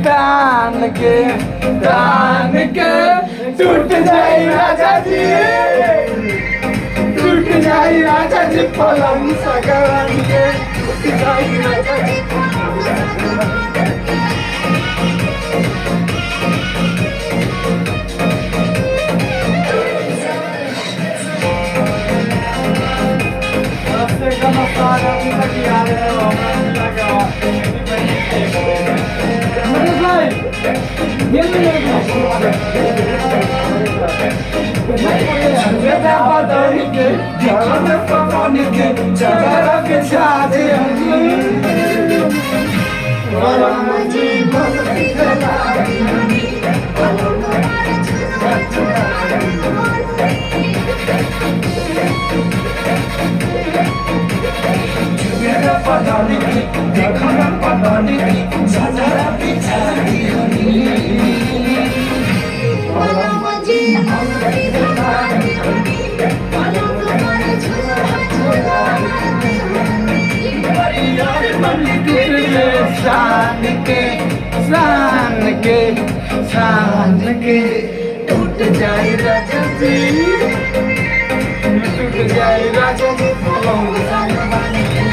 तान के टूट जाए राजा जी, टूट जाए राजा जी पलंग सगन के, टूट जाए राजा जी सान के टूट जाए राजा जी, टूट जाए राजा जी पलंग सगन के।